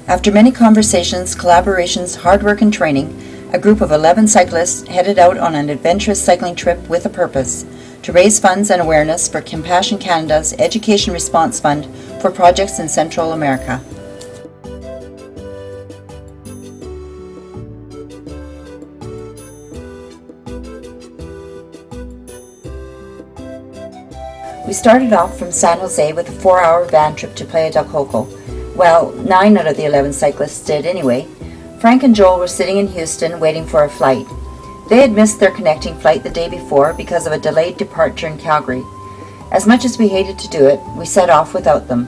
After many conversations, collaborations, hard work, and training, a group of 11 cyclists headed out on an adventurous cycling trip with a purpose: to raise funds and awareness for Compassion Canada's Education Response Fund for projects in Central America. We started off from San Jose with a 4-hour van trip to Playa del Coco. Well, 9 out of the 11 cyclists did anyway. Frank and Joel were sitting in Houston waiting for a flight. They had missed their connecting flight the day before because of a delayed departure in Calgary. As much as we hated to do it, we set off without them.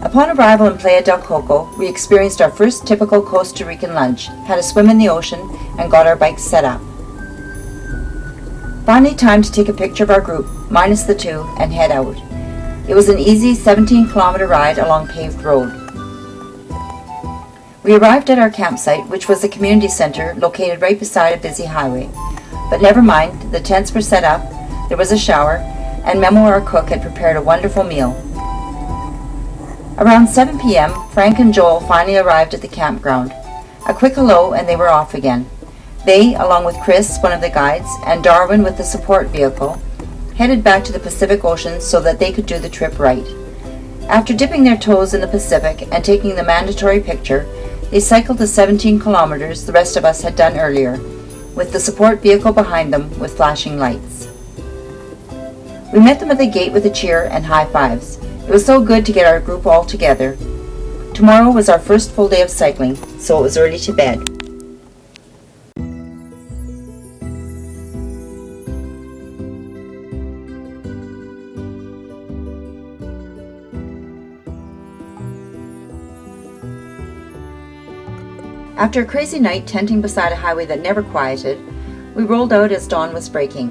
Upon arrival in Playa del Coco, we experienced our first typical Costa Rican lunch, had a swim in the ocean, and got our bikes set up. Finally, time to take a picture of our group, minus the 2, and head out. It was an easy 17-kilometer ride along paved road. We arrived at our campsite, which was a community center located right beside a busy highway. But never mind, the tents were set up, there was a shower, and Memo, our cook, had prepared a wonderful meal. Around 7 p.m., Frank and Joel finally arrived at the campground. A quick hello and they were off again. They, along with Chris, one of the guides, and Darwin with the support vehicle, headed back to the Pacific Ocean so that they could do the trip right. After dipping their toes in the Pacific and taking the mandatory picture, they cycled the 17 kilometers the rest of us had done earlier, with the support vehicle behind them with flashing lights. We met them at the gate with a cheer and high fives. It was so good to get our group all together. Tomorrow was our first full day of cycling, so it was early to bed. After a crazy night tenting beside a highway that never quieted, we rolled out as dawn was breaking.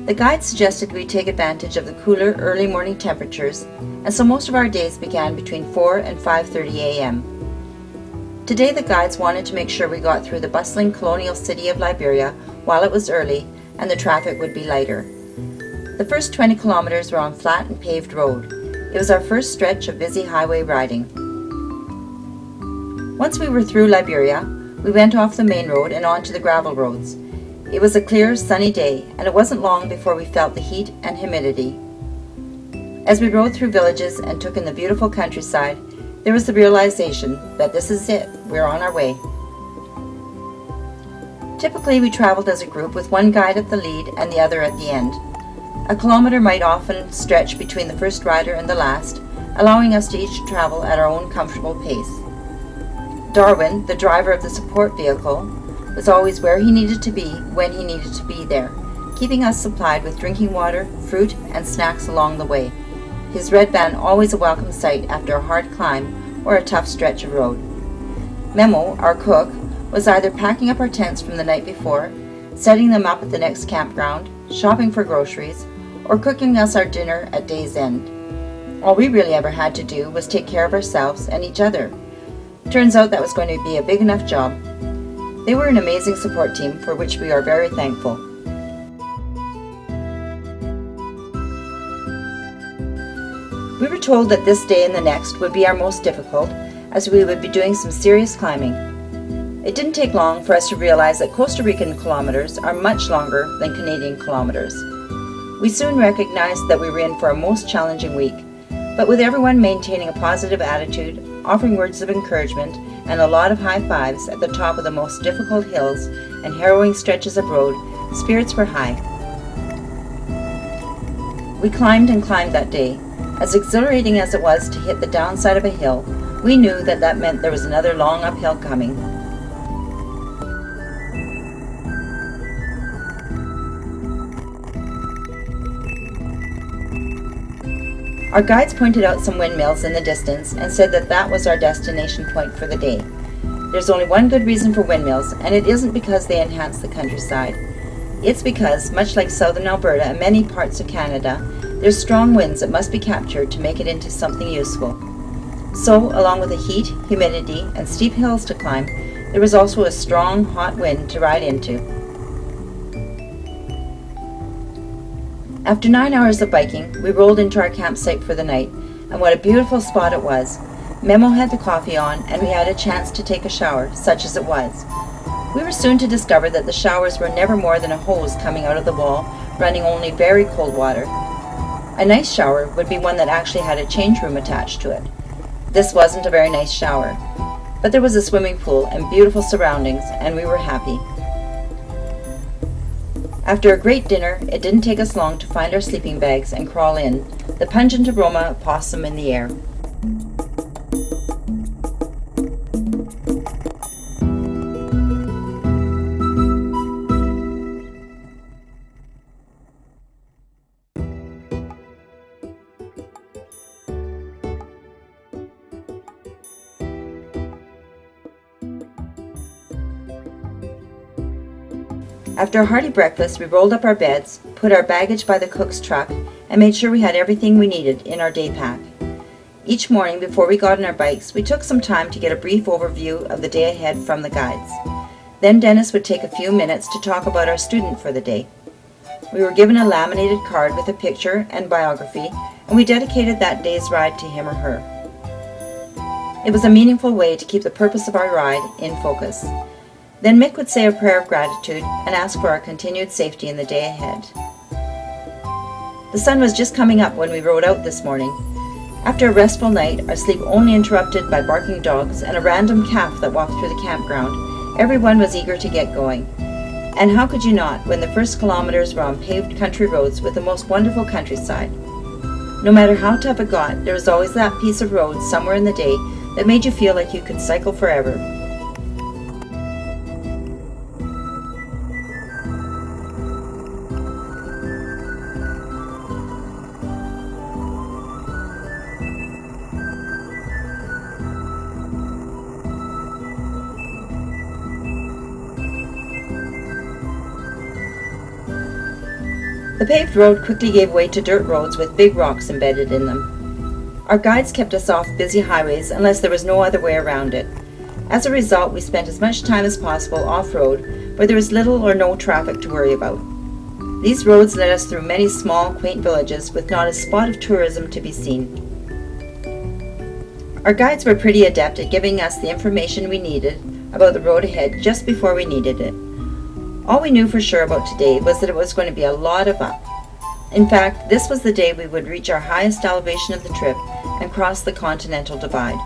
The guide suggested we take advantage of the cooler early morning temperatures, and so most of our days began between 4 and 5:30 a.m. Today the guides wanted to make sure we got through the bustling colonial city of Liberia while it was early and the traffic would be lighter. The first 20 kilometers were on flat and paved road. It was our first stretch of busy highway riding. Once we were through Liberia, we went off the main road and onto the gravel roads. It was a clear, sunny day, and it wasn't long before we felt the heat and humidity. As we rode through villages and took in the beautiful countryside, there was the realization that this is it, we're on our way. Typically, we traveled as a group with one guide at the lead and the other at the end. A kilometer might often stretch between the first rider and the last, allowing us to each travel at our own comfortable pace. Darwin, the driver of the support vehicle, was always where he needed to be when he needed to be there, keeping us supplied with drinking water, fruit, and snacks along the way. His red van always a welcome sight after a hard climb or a tough stretch of road. Memo, our cook, was either packing up our tents from the night before, setting them up at the next campground, shopping for groceries, or cooking us our dinner at day's end. All we really ever had to do was take care of ourselves and each other. Turns out that was going to be a big enough job. They were an amazing support team for which we are very thankful. We were told that this day and the next would be our most difficult, as we would be doing some serious climbing. It didn't take long for us to realize that Costa Rican kilometers are much longer than Canadian kilometers. We soon recognized that we were in for a most challenging week, but with everyone maintaining a positive attitude, offering words of encouragement, and a lot of high fives at the top of the most difficult hills and harrowing stretches of road, spirits were high. We climbed and climbed that day. As exhilarating as it was to hit the downside of a hill, we knew that that meant there was another long uphill coming. Our guides pointed out some windmills in the distance and said that that was our destination point for the day. There's only one good reason for windmills, and it isn't because they enhance the countryside. It's because, much like southern Alberta and many parts of Canada, there's strong winds that must be captured to make it into something useful. So, along with the heat, humidity, and steep hills to climb, there was also a strong, hot wind to ride into. After 9 hours of biking, we rolled into our campsite for the night, and what a beautiful spot it was. Memo had the coffee on, and we had a chance to take a shower, such as it was. We were soon to discover that the showers were never more than a hose coming out of the wall, running only very cold water. A nice shower would be one that actually had a change room attached to it. This wasn't a very nice shower, but there was a swimming pool and beautiful surroundings, and we were happy. After a great dinner, it didn't take us long to find our sleeping bags and crawl in, the pungent aroma of possum in the air. After a hearty breakfast, we rolled up our beds, put our baggage by the cook's truck, and made sure we had everything we needed in our day pack. Each morning before we got on our bikes, we took some time to get a brief overview of the day ahead from the guides. Then Dennis would take a few minutes to talk about our student for the day. We were given a laminated card with a picture and biography, and we dedicated that day's ride to him or her. It was a meaningful way to keep the purpose of our ride in focus. Then Mick would say a prayer of gratitude and ask for our continued safety in the day ahead. The sun was just coming up when we rode out this morning. After a restful night, our sleep only interrupted by barking dogs and a random calf that walked through the campground, everyone was eager to get going. And how could you not when the first kilometers were on paved country roads with the most wonderful countryside? No matter how tough it got, there was always that piece of road somewhere in the day that made you feel like you could cycle forever. The paved road quickly gave way to dirt roads with big rocks embedded in them. Our guides kept us off busy highways unless there was no other way around it. As a result, we spent as much time as possible off-road where there was little or no traffic to worry about. These roads led us through many small, quaint villages with not a spot of tourism to be seen. Our guides were pretty adept at giving us the information we needed about the road ahead just before we needed it. All we knew for sure about today was that it was going to be a lot of up. In fact, this was the day we would reach our highest elevation of the trip and cross the Continental Divide.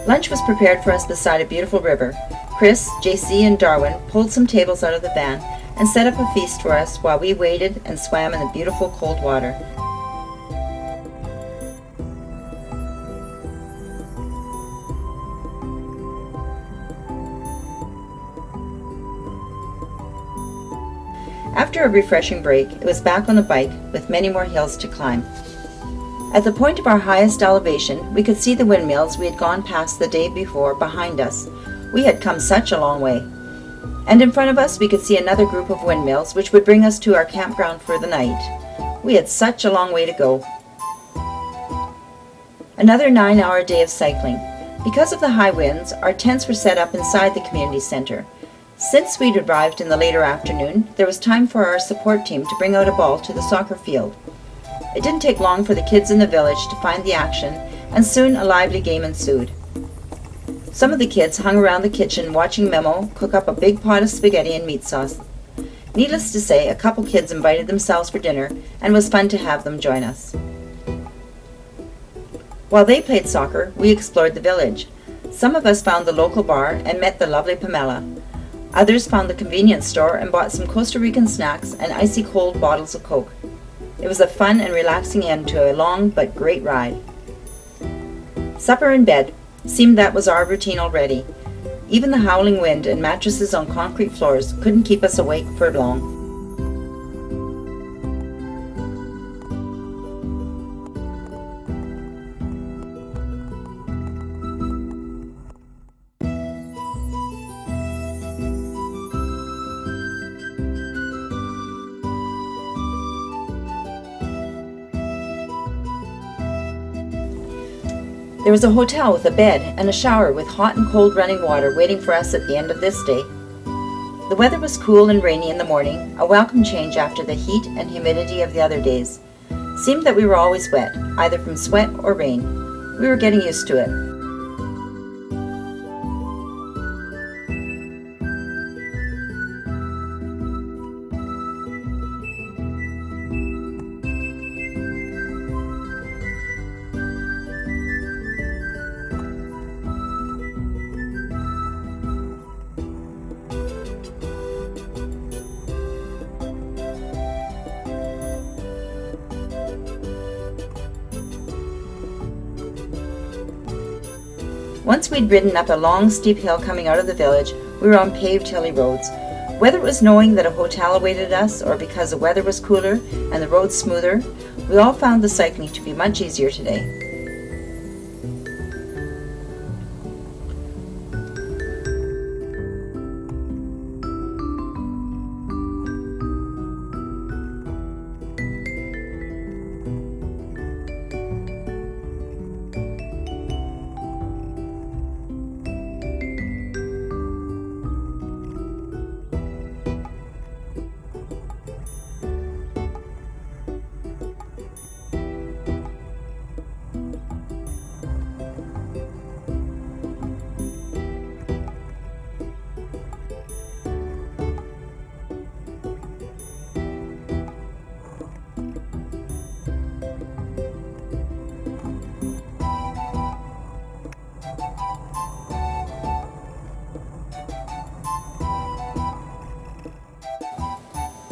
Lunch was prepared for us beside a beautiful river. Chris, JC, and Darwin pulled some tables out of the van and set up a feast for us while we waded and swam in the beautiful cold water. After a refreshing break, it was back on the bike with many more hills to climb. At the point of our highest elevation, we could see the windmills we had gone past the day before behind us. We had come such a long way. And in front of us, we could see another group of windmills which would bring us to our campground for the night. We had such a long way to go. Another 9-hour day of cycling. Because of the high winds, our tents were set up inside the community center. Since we'd arrived in the later afternoon, there was time for our support team to bring out a ball to the soccer field. It didn't take long for the kids in the village to find the action, and soon a lively game ensued. Some of the kids hung around the kitchen watching Memo cook up a big pot of spaghetti and meat sauce. Needless to say, a couple kids invited themselves for dinner, and it was fun to have them join us. While they played soccer, we explored the village. Some of us found the local bar and met the lovely Pamela. Others found the convenience store and bought some Costa Rican snacks and icy cold bottles of Coke. It was a fun and relaxing end to a long but great ride. Supper and bed seemed that was our routine already. Even the howling wind and mattresses on concrete floors couldn't keep us awake for long. There was a hotel with a bed and a shower with hot and cold running water waiting for us at the end of this day. The weather was cool and rainy in the morning, a welcome change after the heat and humidity of the other days. Seemed that we were always wet, either from sweat or rain. We were getting used to it. Once we'd ridden up a long, steep hill coming out of the village, we were on paved, hilly roads. Whether it was knowing that a hotel awaited us or because the weather was cooler and the roads smoother, we all found the cycling to be much easier today.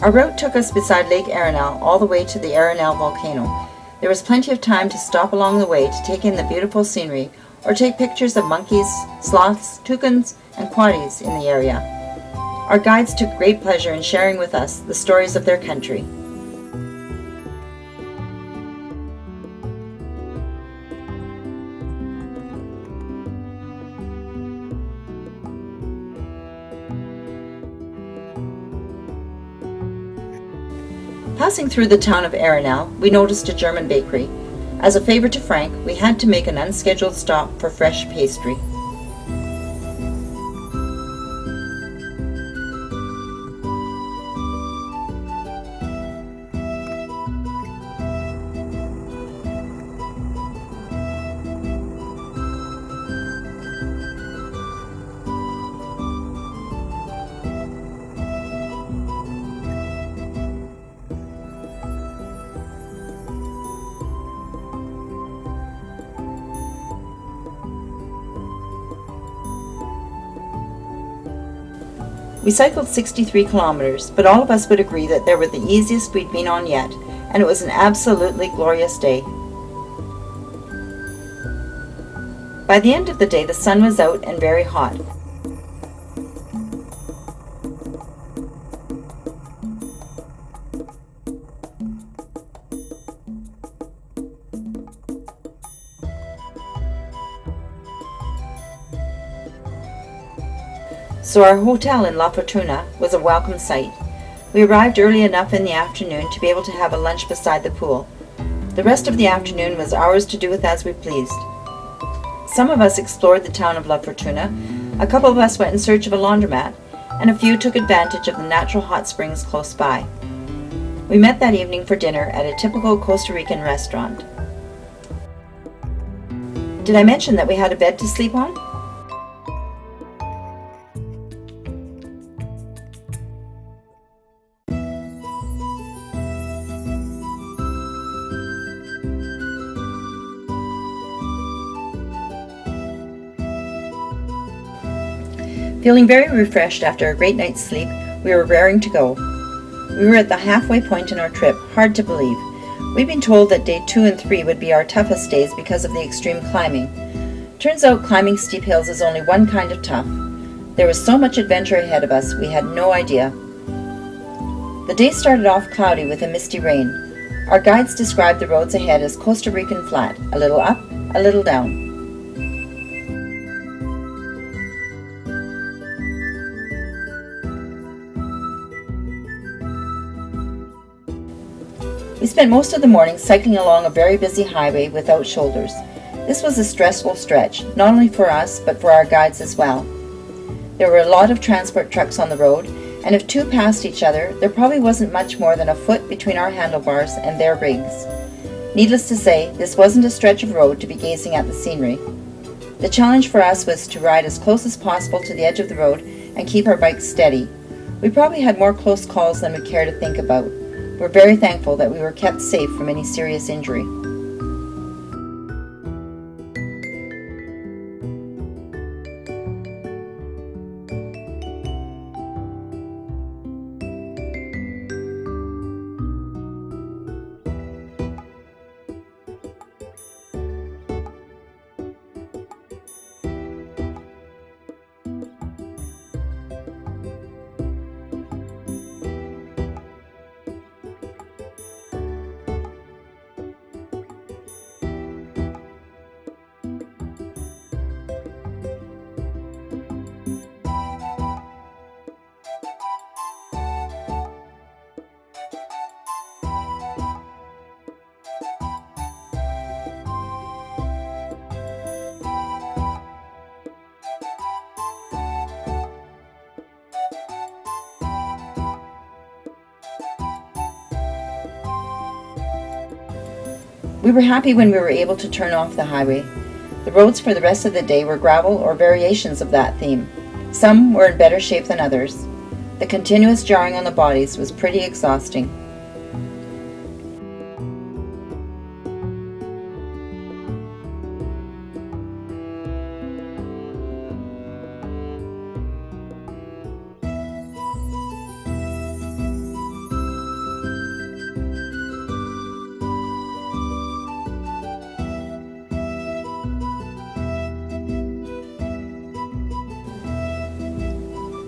Our route took us beside Lake Arenal all the way to the Arenal volcano. There was plenty of time to stop along the way to take in the beautiful scenery or take pictures of monkeys, sloths, toucans, and quaddies in the area. Our guides took great pleasure in sharing with us the stories of their country. Passing through the town of Arenal, we noticed a German bakery. As a favor to Frank, we had to make an unscheduled stop for fresh pastry. We cycled 63 kilometers, but all of us would agree that they were the easiest we'd been on yet, and it was an absolutely glorious day. By the end of the day, the sun was out and very hot. So our hotel in La Fortuna was a welcome sight. We arrived early enough in the afternoon to be able to have a lunch beside the pool. The rest of the afternoon was ours to do with as we pleased. Some of us explored the town of La Fortuna, a couple of us went in search of a laundromat, and a few took advantage of the natural hot springs close by. We met that evening for dinner at a typical Costa Rican restaurant. Did I mention that we had a bed to sleep on? Feeling very refreshed after a great night's sleep, we were raring to go. We were at the halfway point in our trip, hard to believe. We'd been told that day 2 and 3 would be our toughest days because of the extreme climbing. Turns out climbing steep hills is only one kind of tough. There was so much adventure ahead of us, we had no idea. The day started off cloudy with a misty rain. Our guides described the roads ahead as Costa Rican flat, a little up, a little down. We spent most of the morning cycling along a very busy highway without shoulders. This was a stressful stretch, not only for us, but for our guides as well. There were a lot of transport trucks on the road, and if two passed each other, there probably wasn't much more than a foot between our handlebars and their rigs. Needless to say, this wasn't a stretch of road to be gazing at the scenery. The challenge for us was to ride as close as possible to the edge of the road and keep our bikes steady. We probably had more close calls than we care to think about. We're very thankful that we were kept safe from any serious injury. We were happy when we were able to turn off the highway. The roads for the rest of the day were gravel or variations of that theme. Some were in better shape than others. The continuous jarring on the bodies was pretty exhausting.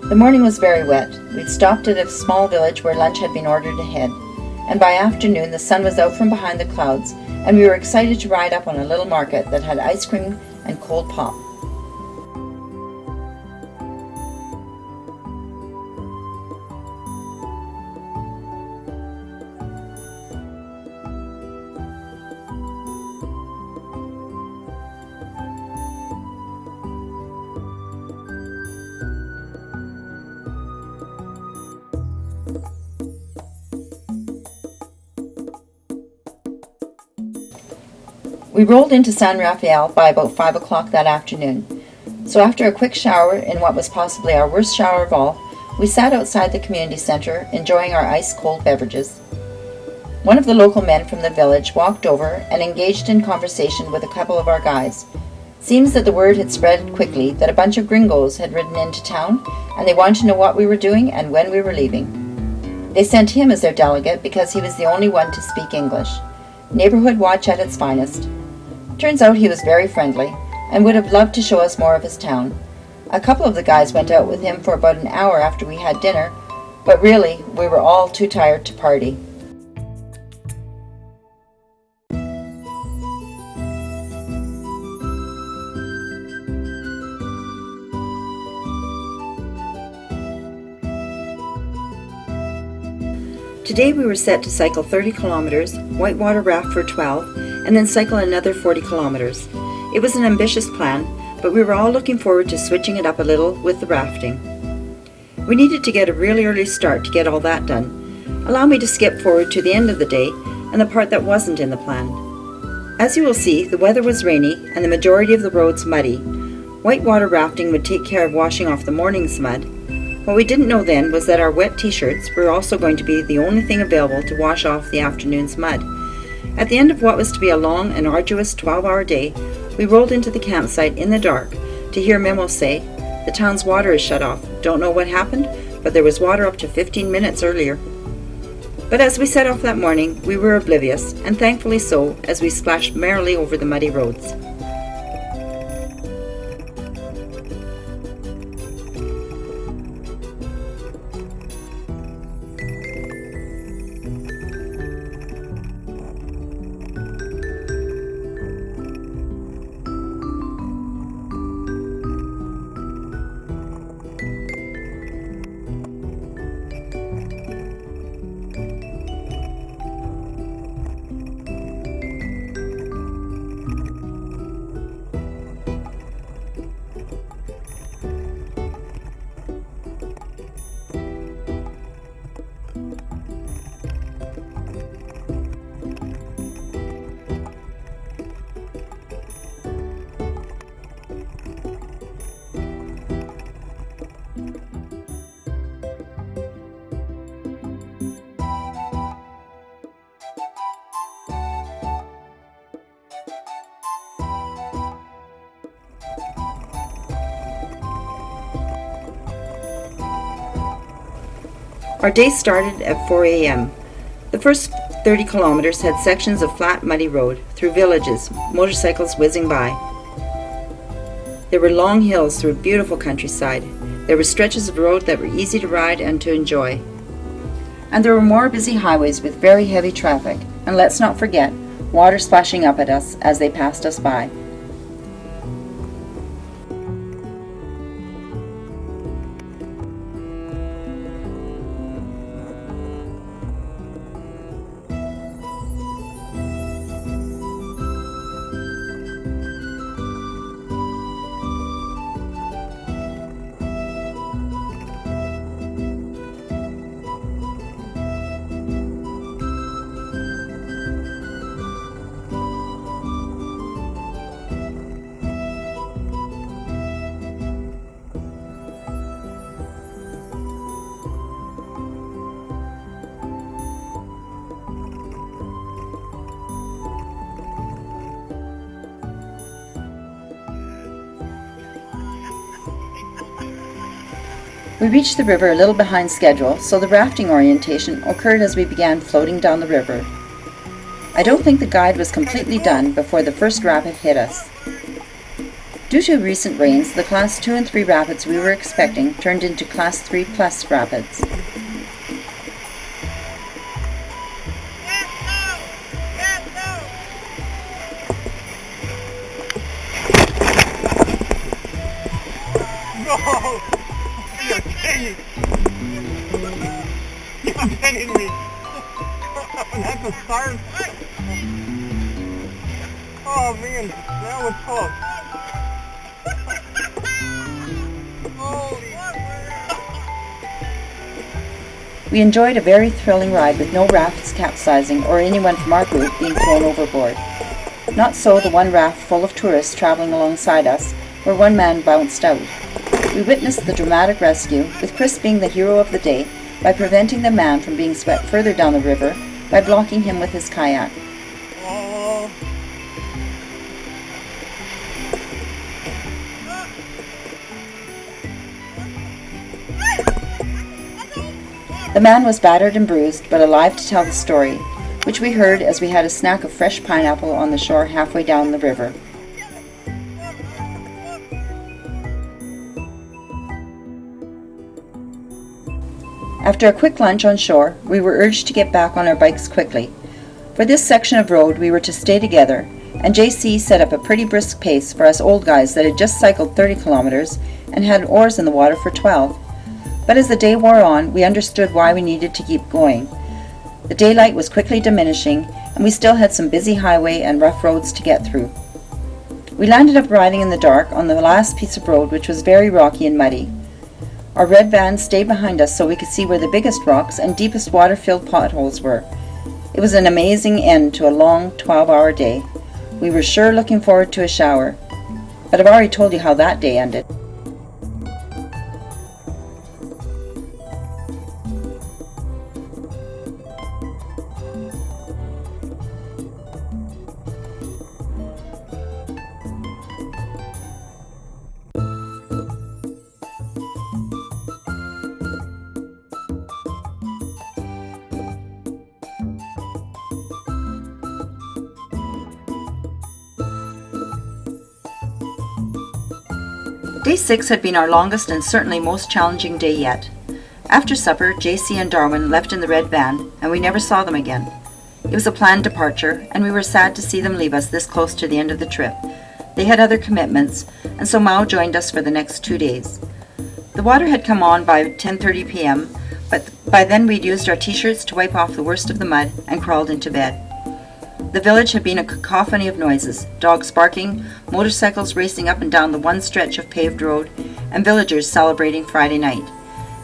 The morning was very wet. We'd stopped at a small village where lunch had been ordered ahead, and by afternoon the sun was out from behind the clouds, and we were excited to ride up on a little market that had ice cream and cold pop. We rolled into San Rafael by about 5 o'clock that afternoon, so after a quick shower in what was possibly our worst shower of all, we sat outside the community center enjoying our ice-cold beverages. One of the local men from the village walked over and engaged in conversation with a couple of our guys. Seems that the word had spread quickly that a bunch of gringos had ridden into town and they wanted to know what we were doing and when we were leaving. They sent him as their delegate because he was the only one to speak English. Neighborhood watch at its finest. Turns out he was very friendly and would have loved to show us more of his town. A couple of the guys went out with him for about an hour after we had dinner, but really we were all too tired to party. Today we were set to cycle 30 kilometers, whitewater raft for 12, and then cycle another 40 kilometers. It was an ambitious plan, but we were all looking forward to switching it up a little with the rafting. We needed to get a really early start to get all that done. Allow me to skip forward to the end of the day and the part that wasn't in the plan. As you will see, the weather was rainy and the majority of the roads muddy. Whitewater rafting would take care of washing off the morning's mud. What we didn't know then was that our wet t-shirts were also going to be the only thing available to wash off the afternoon's mud. At the end of what was to be a long and arduous 12-hour day, we rolled into the campsite in the dark to hear Memo say, "The town's water is shut off. Don't know what happened, but there was water up to 15 minutes earlier." But as we set off that morning, we were oblivious, and thankfully so, as we splashed merrily over the muddy roads. Our day started at 4 a.m. The first 30 kilometers had sections of flat, muddy road through villages, motorcycles whizzing by. There were long hills through beautiful countryside. There were stretches of road that were easy to ride and to enjoy. And there were more busy highways with very heavy traffic, and let's not forget, water splashing up at us as they passed us by. We reached the river a little behind schedule, so the rafting orientation occurred as we began floating down the river. I don't think the guide was completely done before the first rapid hit us. Due to recent rains, the Class 2 and 3 rapids we were expecting turned into Class 3 plus rapids. You're kidding! You're kidding me! That's a start! Oh man, that was close! We enjoyed a very thrilling ride with no rafts capsizing or anyone from our group being thrown overboard. Not so the one raft full of tourists traveling alongside us, where one man bounced out. We witnessed the dramatic rescue, with Chris being the hero of the day by preventing the man from being swept further down the river by blocking him with his kayak. Oh. The man was battered and bruised, but alive to tell the story, which we heard as we had a snack of fresh pineapple on the shore halfway down the river. After a quick lunch on shore, we were urged to get back on our bikes quickly. For this section of road we were to stay together, and JC set up a pretty brisk pace for us old guys that had just cycled 30 kilometers and had oars in the water for 12. But as the day wore on, we understood why we needed to keep going. The daylight was quickly diminishing, and we still had some busy highway and rough roads to get through. We landed up riding in the dark on the last piece of road, which was very rocky and muddy. Our red van stayed behind us so we could see where the biggest rocks and deepest water-filled potholes were. It was an amazing end to a long 12-hour day. We were sure looking forward to a shower, but I've already told you how that day ended. Day 6 had been our longest and certainly most challenging day yet. After supper, JC and Darwin left in the red van, and we never saw them again. It was a planned departure, and we were sad to see them leave us this close to the end of the trip. They had other commitments, and so Mao joined us for the next 2 days. The water had come on by 10:30 p.m., but by then we'd used our t-shirts to wipe off the worst of the mud and crawled into bed. The village had been a cacophony of noises, dogs barking, motorcycles racing up and down the one stretch of paved road, and villagers celebrating Friday night.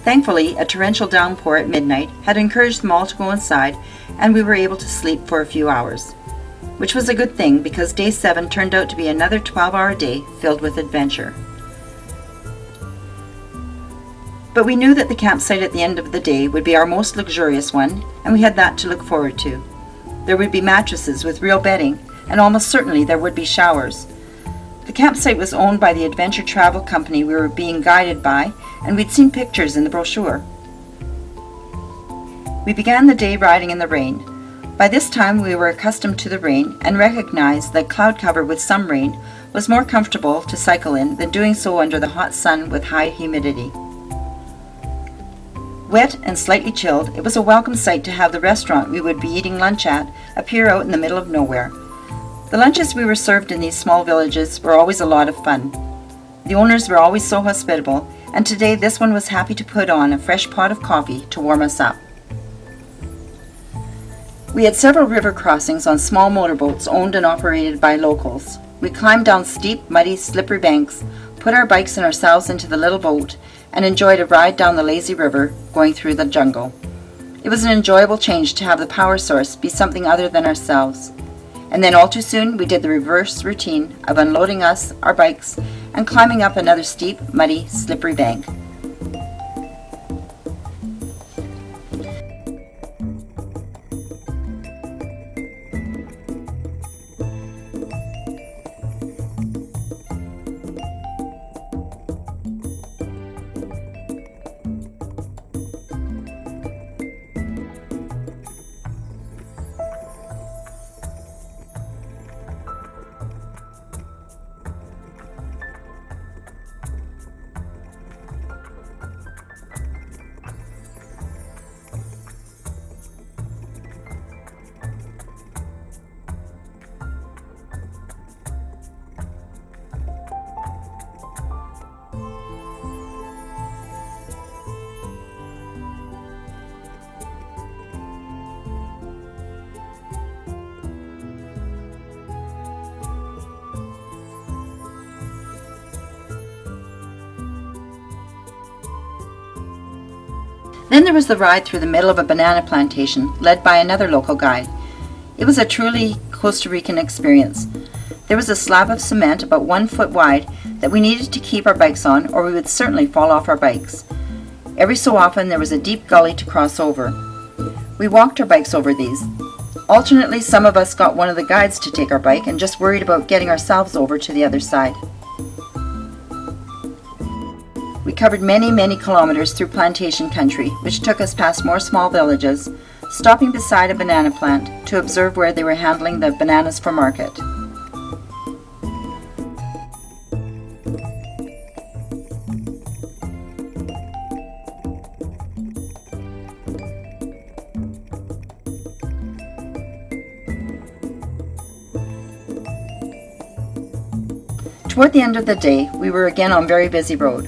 Thankfully, a torrential downpour at midnight had encouraged them all to go inside, and we were able to sleep for a few hours. Which was a good thing, because day 7 turned out to be another 12-hour day filled with adventure. But we knew that the campsite at the end of the day would be our most luxurious one, and we had that to look forward to. There would be mattresses with real bedding, and almost certainly there would be showers. The campsite was owned by the adventure travel company we were being guided by, and we'd seen pictures in the brochure. We began the day riding in the rain. By this time we were accustomed to the rain and recognized that cloud cover with some rain was more comfortable to cycle in than doing so under the hot sun with high humidity. Wet and slightly chilled, it was a welcome sight to have the restaurant we would be eating lunch at appear out in the middle of nowhere. The lunches we were served in these small villages were always a lot of fun. The owners were always so hospitable, and today this one was happy to put on a fresh pot of coffee to warm us up. We had several river crossings on small motorboats owned and operated by locals. We climbed down steep, muddy, slippery banks, put our bikes and ourselves into the little boat, and enjoyed a ride down the lazy river going through the jungle. It was an enjoyable change to have the power source be something other than ourselves. And then all too soon we did the reverse routine of unloading us, our bikes, and climbing up another steep, muddy, slippery bank. Then there was the ride through the middle of a banana plantation, led by another local guide. It was a truly Costa Rican experience. There was a slab of cement about 1 foot wide that we needed to keep our bikes on, or we would certainly fall off our bikes. Every so often there was a deep gully to cross over. We walked our bikes over these. Alternately, some of us got one of the guides to take our bike and just worried about getting ourselves over to the other side. We covered many kilometers through plantation country, which took us past more small villages, stopping beside a banana plant to observe where they were handling the bananas for market. Toward the end of the day, we were again on a very busy road.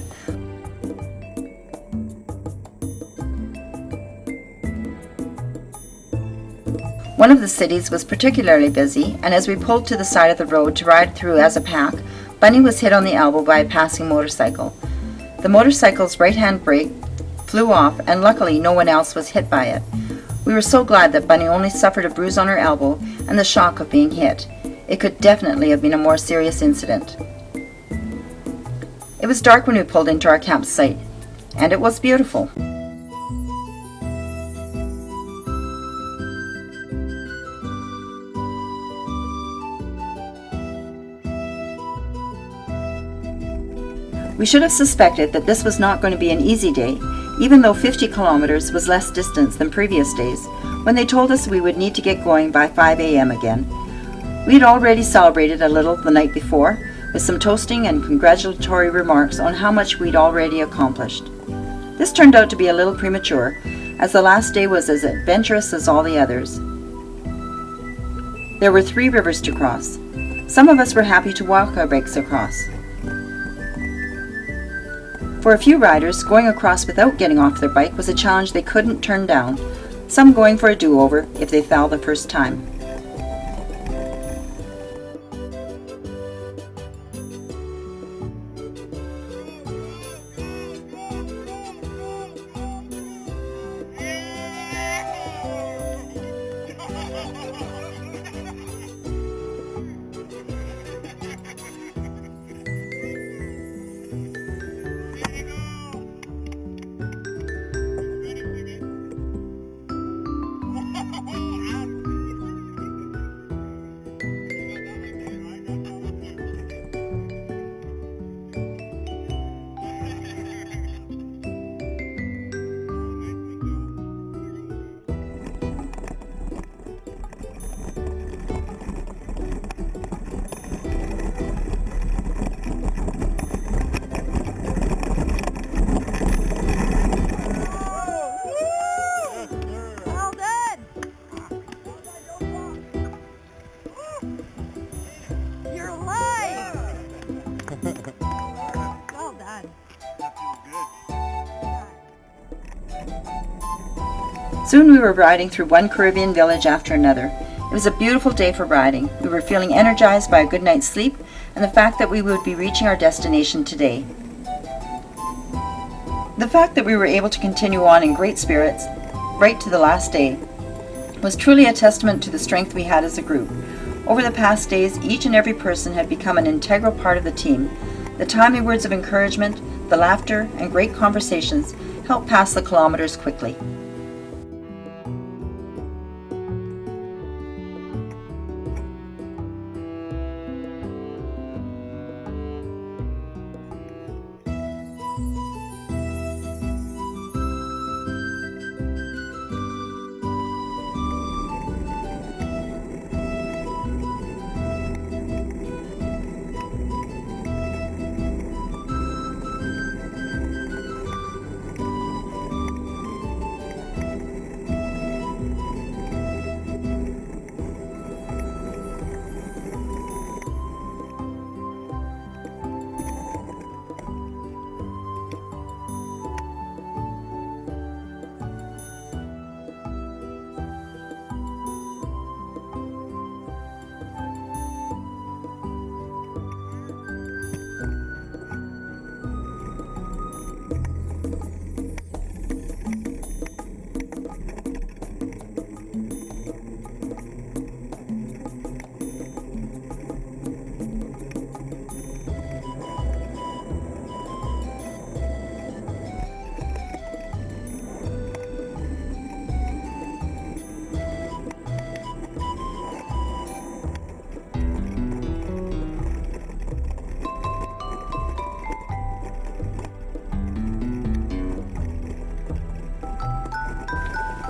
One of the cities was particularly busy, and as we pulled to the side of the road to ride through as a pack, Bunny was hit on the elbow by a passing motorcycle. The motorcycle's right-hand brake flew off, and luckily no one else was hit by it. We were so glad that Bunny only suffered a bruise on her elbow and the shock of being hit. It could definitely have been a more serious incident. It was dark when we pulled into our campsite, and it was beautiful. We should have suspected that this was not going to be an easy day, even though 50 kilometers was less distance than previous days, when they told us we would need to get going by 5 a.m. again. We had already celebrated a little the night before, with some toasting and congratulatory remarks on how much we'd already accomplished. This turned out to be a little premature, as the last day was as adventurous as all the others. There were 3 rivers to cross. Some of us were happy to walk our bikes across. For a few riders, going across without getting off their bike was a challenge they couldn't turn down, some going for a do-over if they fell the first time. Soon we were riding through one Caribbean village after another. It was a beautiful day for riding. We were feeling energized by a good night's sleep and the fact that we would be reaching our destination today. The fact that we were able to continue on in great spirits right to the last day was truly a testament to the strength we had as a group. Over the past days, each and every person had become an integral part of the team. The timely words of encouragement, the laughter, and great conversations helped pass the kilometers quickly.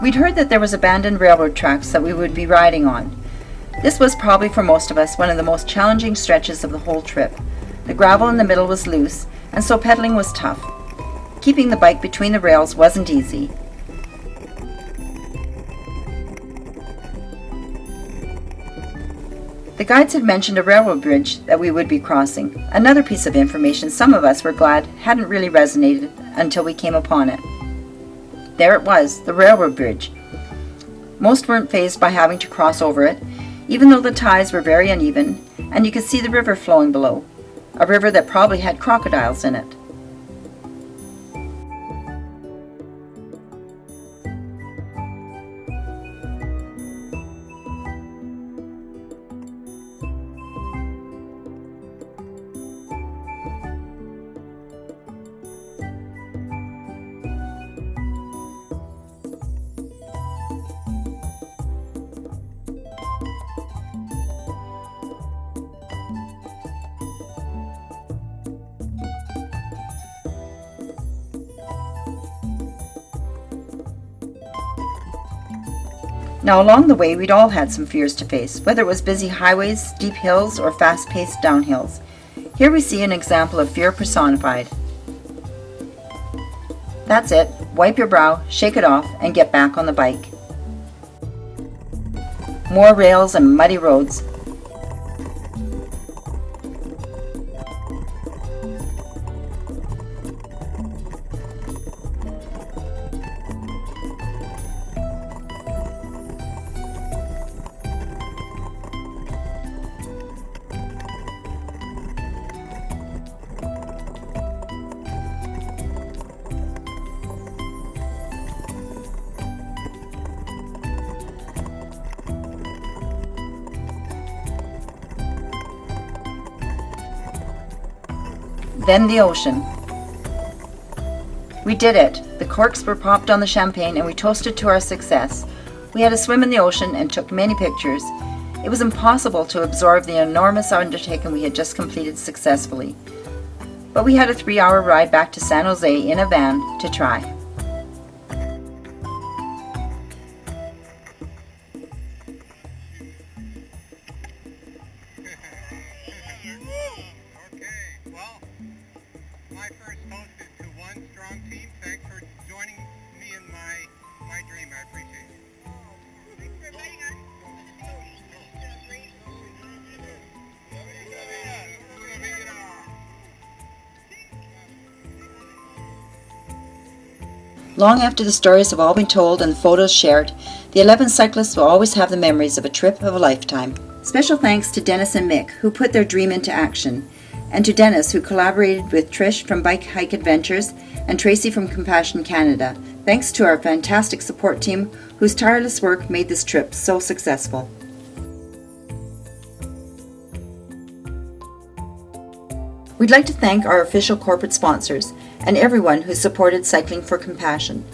We'd heard that there was abandoned railroad tracks that we would be riding on. This was probably for most of us one of the most challenging stretches of the whole trip. The gravel in the middle was loose, and so pedaling was tough. Keeping the bike between the rails wasn't easy. The guides had mentioned a railroad bridge that we would be crossing, another piece of information some of us were glad hadn't really resonated until we came upon it. There it was, the railroad bridge. Most weren't fazed by having to cross over it, even though the tides were very uneven, and you could see the river flowing below, a river that probably had crocodiles in it. Now along the way we'd all had some fears to face, whether it was busy highways, steep hills, or fast-paced downhills. Here we see an example of fear personified. That's it, wipe your brow, shake it off, and get back on the bike. More rails and muddy roads. Then the ocean. We did it. The corks were popped on the champagne and we toasted to our success. We had a swim in the ocean and took many pictures. It was impossible to absorb the enormous undertaking we had just completed successfully. But we had a 3-hour ride back to San Jose in a van to try. My first toast is to one strong team. Thanks for joining me in my dream. I appreciate it. Thanks for inviting us. Long after the stories have all been told and the photos shared, the 11 cyclists will always have the memories of a trip of a lifetime. Special thanks to Dennis and Mick, who put their dream into action, and to Dennis, who collaborated with Trish from Bike Hike Adventures and Tracy from Compassion Canada. Thanks to our fantastic support team, whose tireless work made this trip so successful. We'd like to thank our official corporate sponsors and everyone who supported Cycling for Compassion.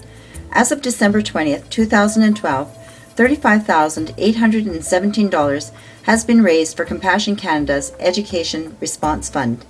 As of December 20th, 2012, $35,817 has been raised for Compassion Canada's Education Response Fund.